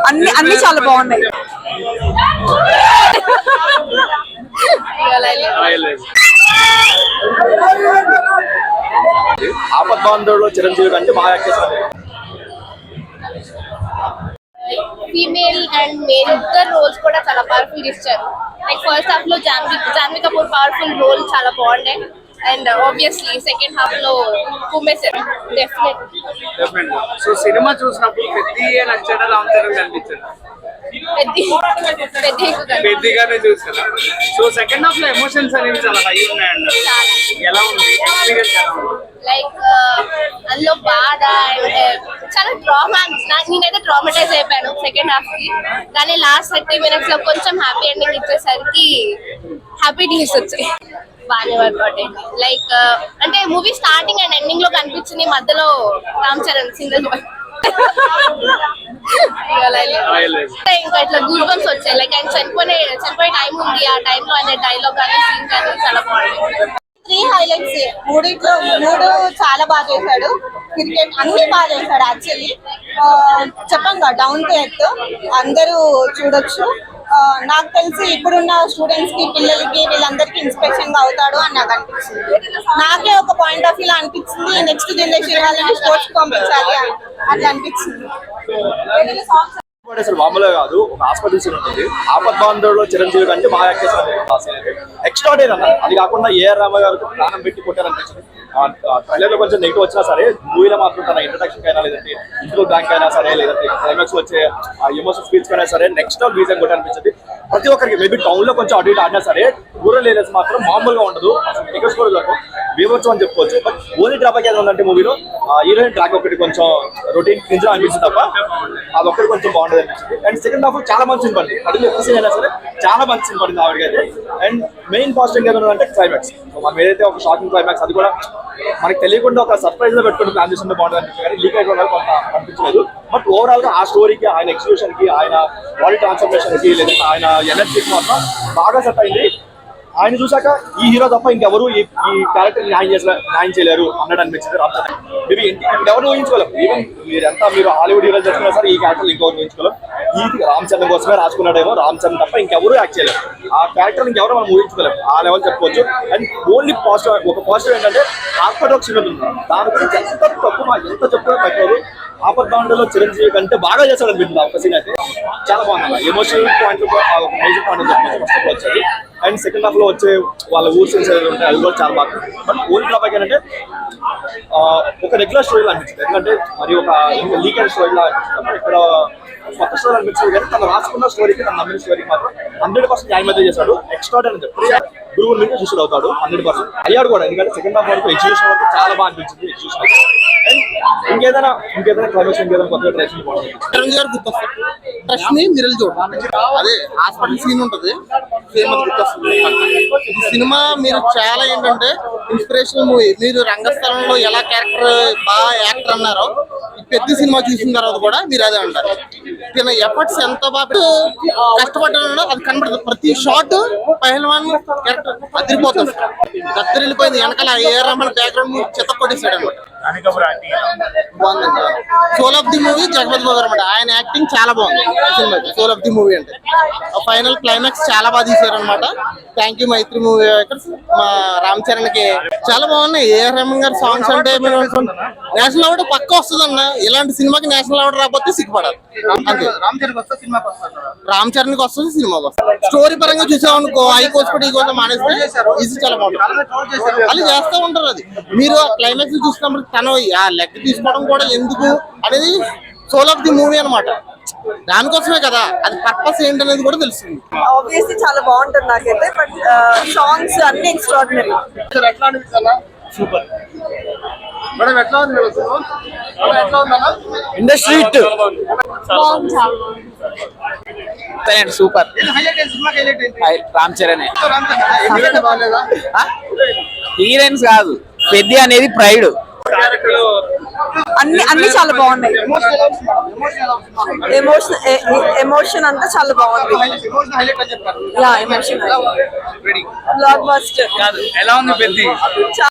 అన్ని చాలా బాగున్నాయి. ఆపద్ బాంధవుల్లో చిరంజీవి అంటే బాగా యాక్ట్ ఫీమేల్ అండ్ మేల్ ఇద్దరు రోల్స్ కూడా చాలా పవర్ఫుల్ ఇచ్చారు. లైక్ ఫస్ట్ హాఫ్ లో జాన్వీ కపూర్ పవర్ఫుల్ రోల్ చాలా బాగుండే. అండ్ ఆబ్వియస్లీ సెకండ్ హాఫ్ లో కుమ్మేశారు డెఫినెట్. సో సినిమా చూసినప్పుడు పెద్ద నచ్చడం రామ్ చరణ్ కనిపించారు, పెద్దగానే చూసారా? సో సెకండ్ హాఫ్ లో ఎమోషన్స్ అనేవి చాలా హై ఉన్నాయండి. ఎలా ఉంది ఎక్స్పీరియన్స్? లైక్ అందులో బాధ అండ్ చాలా నేనైతే ట్రామటైజ్ అయిపోయాను సెకండ్ హాఫ్ కి. కానీ లాస్ట్ 30 minutes లో కొంచెం హ్యాపీ ఎండింగ్ ఇచ్చేసరికి హ్యాపీ డేస్ వచ్చాయి. బాగానే వర్కౌట్ అయింది. లైక్ అంటే మూవీ స్టార్టింగ్ అండ్ ఎండింగ్ లో కనిపించింది, మధ్యలో రామ్ చరణ్ సింగిల్ ఇంకా ఇట్లా గూస్ బంప్స్ వచ్చాయి. లైక్ ఆయన చనిపోయే టైం ఉంది, ఆ టైంలో ఆయన డైలాగ్ కానీ సీన్ కానీ చాలా బాగుంది. 3 highlights, మూడు చాలా బాగా చేశాడు. క్రికెట్ అన్ని బాగా చేశాడు. యాక్చువల్లీ చెప్పంగా డౌన్ టు ఎర్త్ అందరూ చూడొచ్చు. నాకు తెలిసి ఇప్పుడున్న స్టూడెంట్స్ కి, పిల్లలకి, వీళ్ళందరికీ ఇన్స్పిరేషన్ గా అవుతాడు అని నాకు అనిపించింది. నాకే ఒక పాయింట్ ఆఫ్ వ్యూ అనిపించింది, నెక్స్ట్ జనరేషన్ వాళ్ళని స్పోర్ట్స్ పంపించాలి అట్లా అనిపించింది. అసలు మామూలుగా కాదు, ఒక హాస్పిటల్ సీన్ ఉంటుంది. ఆపద్ బాంధవుల్లో చిరంజీవి అంటే బాగా యాక్ట్ చేస్తారు. ఎక్స్ట్రాడైనరీ అన్న. అది కాకుండా ఏఆర్ రామ గారు ప్రాణం పెట్టి కొట్టారనిపించింది. ట్రైలర్ లో కొంచెం నెగిటివ్ వచ్చినా సరే, మూవీలో మాత్రం తన ఇంట్రడక్షన్ అయినా, లేదంటే ఇంట్లో బ్యాంక్ అయినా సరే, లేదంటే క్లైమాక్స్ వచ్చే ఎమోషన్ స్పీచ్ అయినా సరే, నెక్స్ట్ రీజన్ కూడా అనిపించింది ప్రతి ఒక్కరికి. మేబీ టౌన్ లో కొంచెం అటు ఇటు ఆడినా సరే, రూరల్ ఏరియాస్ మాత్రం మామూలుగా ఉండదు. టికెట్స్ కూడా వేవచ్చు అని చెప్పుకోవచ్చు. బట్ ఓన్లీ డ్రాబ్యాక్ ఏదో ఉందంటే మూవీలో హీరోయిన్ ట్రాక్ ఒకటి కొంచెం రొటీన్ కింద అనిపించింది తప్ప అదొక్కటి కొంచెం బాగుండదు అనిపించింది. అండ్ సెకండ్ హాఫ్ చాలా మంచి సీన్ పడింది. అది ఎక్కువ సీన్ అయినా సరే చాలా మంచి సీన్ పడింది ఆవిడకైతే. అండ్ మెయిన్ పాజిటివ్ ఏదో అంటే క్లైమాక్స్. మనం ఏదైతే ఒక షాకింగ్ క్లైమాక్స్, అది కూడా మనకు తెలియకుండా ఒక సర్ప్రైజ్ లో పెట్టుకుని ప్లాన్ చేస్తుంటే బాగుంటుంది అనిపించింది. కానీ లీక్ అయిపోవడం కొంత అనిపించలేదు. బట్ ఓవరాల్ గా ఆ స్టోరీకి, ఆయన ఎగ్జిక్యూషన్ కి, ఆయన బాడీ ట్రాన్స్ఫర్మేషన్ కి, లేదంటే ఆయన ఎనర్జీకి మాత్రం బాగా సెట్ అయింది. ఆయన చూసాక ఈ హీరో తప్ప ఇంకెవరు ఈ క్యారెక్టర్ న్యాయం చేయలేరు అన్నట్టు అనిపించింది రామ్ చరణ్. మేబీ ఇంకెవరు ఊహించుకోలేం. ఈవెన్ మీరు హాలీవుడ్ హీరోలు చెప్తున్నా సరే ఈ క్యారెక్టర్ ఇంకెవరు ఊహించుకోలేం. ఈ రామ్ చరణ్ కోసమే రాసుకున్నాడేమో. రామ్ చరణ్ తప్ప ఇంకెవరు యాక్ట్ చేయలేరు. ఆ క్యారెక్టర్ ఇంకెవరు మనం ఊహించుకోలేం. ఆ లెవెల్ చెప్పుకోవచ్చు. అండ్ ఓన్లీ పాజిటివ్, ఒక పాజిటివ్ ఏంటంటే ఆపదొక సీన్ ఉంటుంది. దాని గురించి ఎంత చెప్పుకున్నా తక్కువ. ఆపద్ బాంధవుల్లో చిరంజీవి కంటే బాగా చేస్తాడు అనిపించింది ఒక సీన్ అయితే. చాలా బాగుంది. ఎమోషనల్ పాయింట్ ఒక మేజర్ పాయింట్ చెప్పుకోవచ్చు వచ్చేది. అండ్ సెకండ్ హాఫ్ లో వచ్చే వాళ్ళ ఊర్ సీన్స్ ఏదైతే ఉంటాయి అది కూడా చాలా బాగుంది. బట్ ఓన్లీ డ్రాబ్యాక్ ఏంటంటే ఒక రెగ్యులర్ స్టోరీలో అనిపించింది. ఎందుకంటే మరి ఒక లీగల్ స్టోరీలో అనిపించింది. ఇక్కడ కొత్త స్టోరీ అనిపించింది. కానీ తను రాసుకున్న స్టోరీకి, తను నమ్మిన స్టోరీకి మాత్రం 100% న్యాయం అయితే చేశాడు. ఎక్స్ట్రా అని చెప్పి గురువు నుంచి శిష్యుడు అవుతాడు. 100% అయ్యాడు కూడా. ఎందుకంటే సెకండ్ హాఫ్ వరకు ఎగ్జిక్యూషన్ వరకు చాలా బాగా అనిపించింది. ఎగ్జిక్యూషన్ అయితే ఇంకేదైనా క్లైమాక్స్ ఇంకేదైనా కొత్తగా ట్రై చేయాలి. అదే హాస్పిటల్ సీన్ ఉంటది, సినిమా మీరు చాలా ఏంటంటే ఇన్స్పిరేషనల్ మూవీ. మీరు రంగస్థలంలో ఎలా క్యారెక్టర్ బాగా యాక్టర్ అన్నారో, పెద్ద సినిమా చూసిన తర్వాత కూడా మీరు అదే అంటారు. తన ఎఫర్ట్స్ ఎంత బాగా కష్టపడ్డానో అది కనబడుతుంది. ప్రతి షాట్ పహల్వాన్ క్యారెక్టర్ అదిరిపోతుంది. దత్తరిల్లిపోయింది. వెనకాల ఏఆర్ రహమాన్ బ్యాక్గ్రౌండ్ చెత్త కొట్టేశాడు అనమాట. బాగుంది. Soul of the movie Jagapathi Babu అనమాట. ఆయన యాక్టింగ్ చాలా బాగుంది సినిమాకి. సోల్ ఆఫ్ ది మూవీ అంటే ఫైనల్ క్లైమాక్స్ చాలా బాగా తీశారు అనమాట. Thank you Mythri movie makers. మా రామ్ చరణ్ కి చాలా బాగున్నాయి. ఏఆర్ రెహమాన్ గారి సాంగ్స్ అంటే నేషనల్ అవార్డు పక్క వస్తుంది అన్న. ఇలాంటి సినిమాకి నేషనల్ అవార్డు రాకపోతే సిగ్గుపడాలి. రామ్ చరణ్ కి వస్తుంది, సినిమాకి వస్తుంది. స్టోరీ పరంగా చూసామనుకో, ఐ కోసుకుంటే ఈ కోసం మానేస్తే ఇది చాలా బాగుంటుంది. అది చేస్తూ ఉంటారు. అది మీరు ఆ క్లైమాక్స్ చూసినప్పుడు తను ఆ లెగ్ తీసుకోవడం కూడా ఎందుకు అనేది సోల్ ఆఫ్ ది మూవీ అనమాట. దానికోసమే కదా, అది పర్పస్ ఏంటనేది కూడా తెలుస్తుంది. ఆబ్వియస్లీ చాలా బాగుంటుంది నాకైతే. బట్ సాంగ్స్ అన్ని ఎక్స్ట్రాడినరీ. సూపర్. మేడం ఎట్లా ఉంది? Industry super. Ram Charan heroines కాదు, పెద్ద అనేది ప్రైడ్. అన్ని చాలా బాగున్నాయి. ఎమోషన్ అంతా చాలా బాగుంది. Emotion block buster. ఎలా ఉంది పెద్ద?